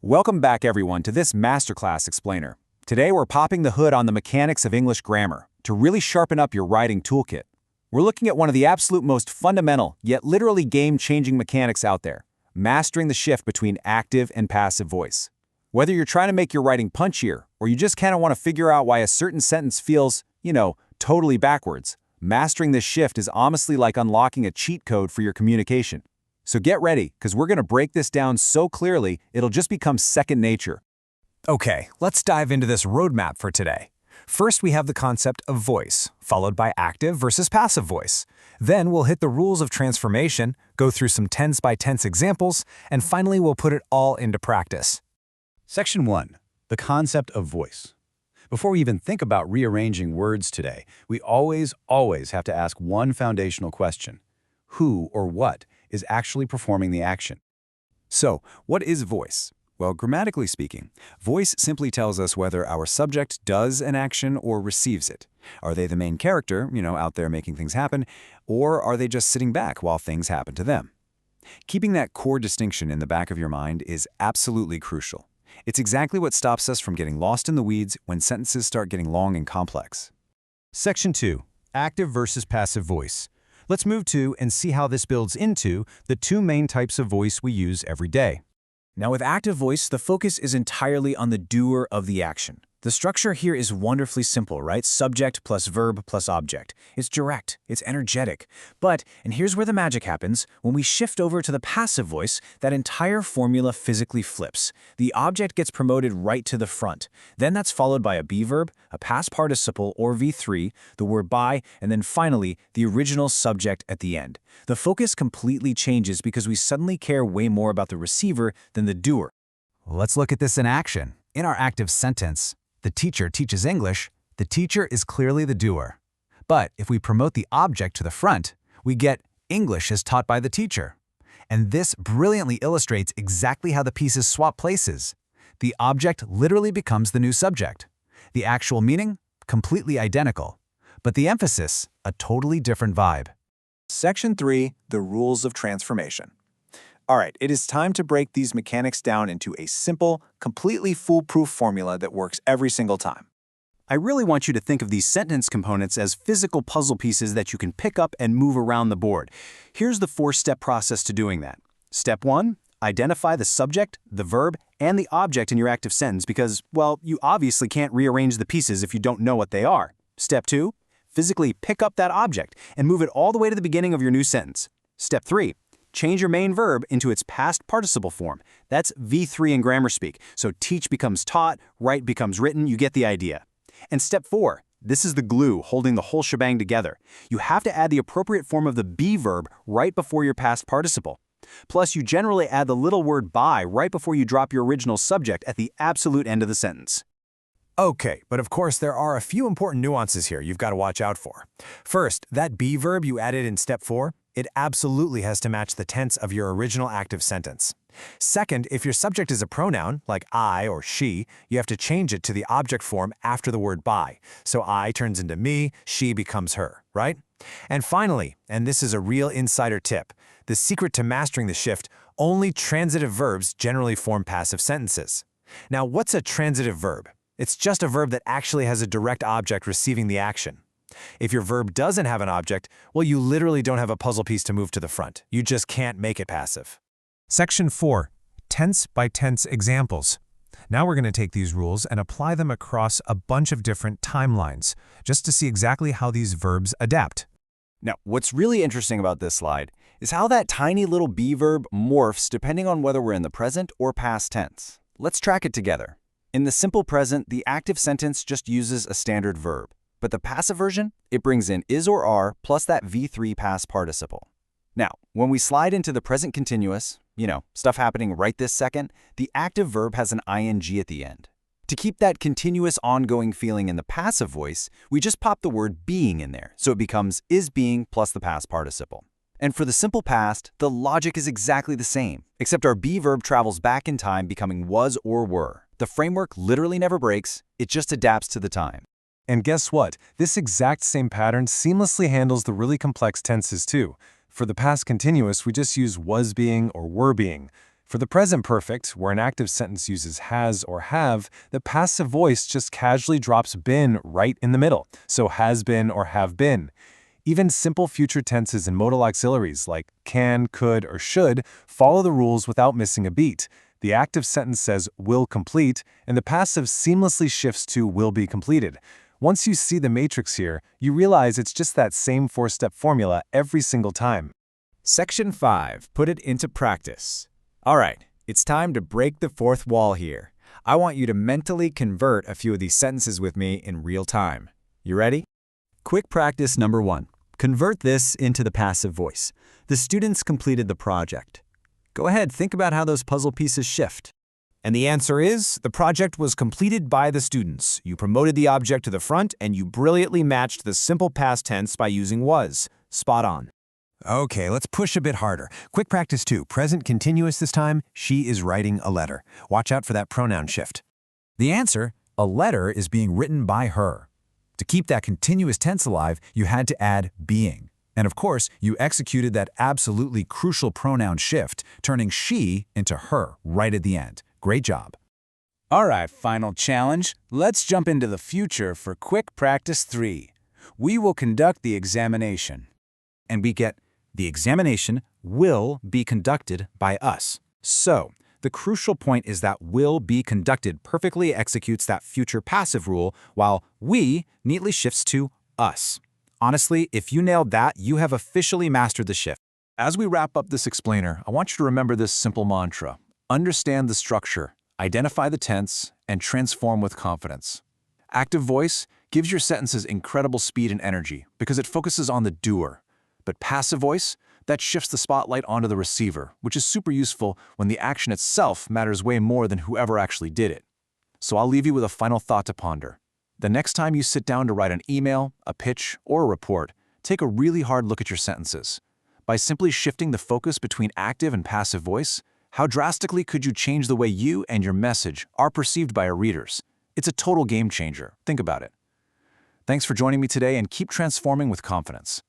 Welcome back everyone to this Masterclass Explainer. Today we're popping the hood on the mechanics of English grammar to really sharpen up your writing toolkit. We're looking at one of the absolute most fundamental, yet literally game-changing mechanics out there, mastering the shift between active and passive voice. Whether you're trying to make your writing punchier, or you just kind of want to figure out why a certain sentence feels, totally backwards, mastering this shift is honestly like unlocking a cheat code for your communication. So get ready, because we're going to break this down so clearly, it'll just become second nature. Okay, let's dive into this roadmap for today. First, we have the concept of voice, followed by active versus passive voice. Then we'll hit the rules of transformation, go through some tense-by-tense examples, and finally we'll put it all into practice. Section 1. The concept of voice. Before we even think about rearranging words today, we always have to ask one foundational question. Who or what is actually performing the action? So, what is voice? Well, grammatically speaking, voice simply tells us whether our subject does an action or receives it. Are they the main character, out there making things happen, or are they just sitting back while things happen to them? Keeping that core distinction in the back of your mind is absolutely crucial. It's exactly what stops us from getting lost in the weeds when sentences start getting long and complex. Section 2. Active versus passive voice. Let's move to and see how this builds into the two main types of voice we use every day. Now with active voice, the focus is entirely on the doer of the action. The structure here is wonderfully simple, right? Subject plus verb plus object. It's direct, it's energetic. But, and here's where the magic happens, when we shift over to the passive voice, that entire formula physically flips. The object gets promoted right to the front. Then that's followed by a be verb, a past participle or V3, the word by, and then finally, the original subject at the end. The focus completely changes because we suddenly care way more about the receiver than the doer. Let's look at this in action. In our active sentence, the teacher teaches English, the teacher is clearly the doer. But if we promote the object to the front, we get English is taught by the teacher. And this brilliantly illustrates exactly how the pieces swap places. The object literally becomes the new subject. The actual meaning, completely identical. But the emphasis, a totally different vibe. Section 3, the rules of transformation. All right, it is time to break these mechanics down into a simple, completely foolproof formula that works every single time. I really want you to think of these sentence components as physical puzzle pieces that you can pick up and move around the board. Here's the 4-step process to doing that. Step 1, identify the subject, the verb, and the object in your active sentence because, well, you obviously can't rearrange the pieces if you don't know what they are. Step 2, physically pick up that object and move it all the way to the beginning of your new sentence. Step 3, change your main verb into its past participle form. That's V3 in grammar speak. So teach becomes taught, write becomes written, you get the idea. And step 4, this is the glue holding the whole shebang together. You have to add the appropriate form of the be verb right before your past participle. Plus, you generally add the little word by right before you drop your original subject at the absolute end of the sentence. Okay, but of course there are a few important nuances here you've got to watch out for. First, that be verb you added in step 4, it absolutely has to match the tense of your original active sentence. Second, if your subject is a pronoun, like I or she, you have to change it to the object form after the word by. So I turns into me, she becomes her, right? And finally, and this is a real insider tip, the secret to mastering the shift, only transitive verbs generally form passive sentences. Now, what's a transitive verb? It's just a verb that actually has a direct object receiving the action. If your verb doesn't have an object, well, you literally don't have a puzzle piece to move to the front. You just can't make it passive. Section 4. Tense-by-tense examples. Now we're going to take these rules and apply them across a bunch of different timelines, just to see exactly how these verbs adapt. Now, what's really interesting about this slide is how that tiny little be verb morphs depending on whether we're in the present or past tense. Let's track it together. In the simple present, the active sentence just uses a standard verb. But the passive version, it brings in is or are plus that V3 past participle. Now, when we slide into the present continuous, stuff happening right this second, the active verb has an ing at the end. To keep that continuous ongoing feeling in the passive voice, we just pop the word being in there, so it becomes is being plus the past participle. And for the simple past, the logic is exactly the same, except our be verb travels back in time becoming was or were. The framework literally never breaks, it just adapts to the time. And guess what? This exact same pattern seamlessly handles the really complex tenses too. For the past continuous, we just use was being or were being. For the present perfect, where an active sentence uses has or have, the passive voice just casually drops been right in the middle, so has been or have been. Even simple future tenses and modal auxiliaries like can, could, or should follow the rules without missing a beat. The active sentence says will complete, and the passive seamlessly shifts to will be completed. Once you see the matrix here, you realize it's just that same four-step formula every single time. Section 5. Put it into practice. All right, it's time to break the fourth wall here. I want you to mentally convert a few of these sentences with me in real time. You ready? Quick practice number 1. Convert this into the passive voice. The students completed the project. Go ahead, think about how those puzzle pieces shift. And the answer is, the project was completed by the students. You promoted the object to the front, and you brilliantly matched the simple past tense by using was. Spot on. Okay, let's push a bit harder. Quick practice 2. Present continuous this time. She is writing a letter. Watch out for that pronoun shift. The answer, a letter is being written by her. To keep that continuous tense alive, you had to add being. And of course, you executed that absolutely crucial pronoun shift, turning she into her right at the end. Great job. All right, final challenge. Let's jump into the future for quick practice 3. We will conduct the examination. And we get, the examination will be conducted by us. So, the crucial point is that will be conducted perfectly executes that future passive rule, while we neatly shifts to us. Honestly, if you nailed that, you have officially mastered the shift. As we wrap up this explainer, I want you to remember this simple mantra. Understand the structure, identify the tense, and transform with confidence. Active voice gives your sentences incredible speed and energy because it focuses on the doer. But passive voice, that shifts the spotlight onto the receiver, which is super useful when the action itself matters way more than whoever actually did it. So I'll leave you with a final thought to ponder. The next time you sit down to write an email, a pitch, or a report, take a really hard look at your sentences. By simply shifting the focus between active and passive voice, how drastically could you change the way you and your message are perceived by your readers? It's a total game changer. Think about it. Thanks for joining me today, and keep transforming with confidence.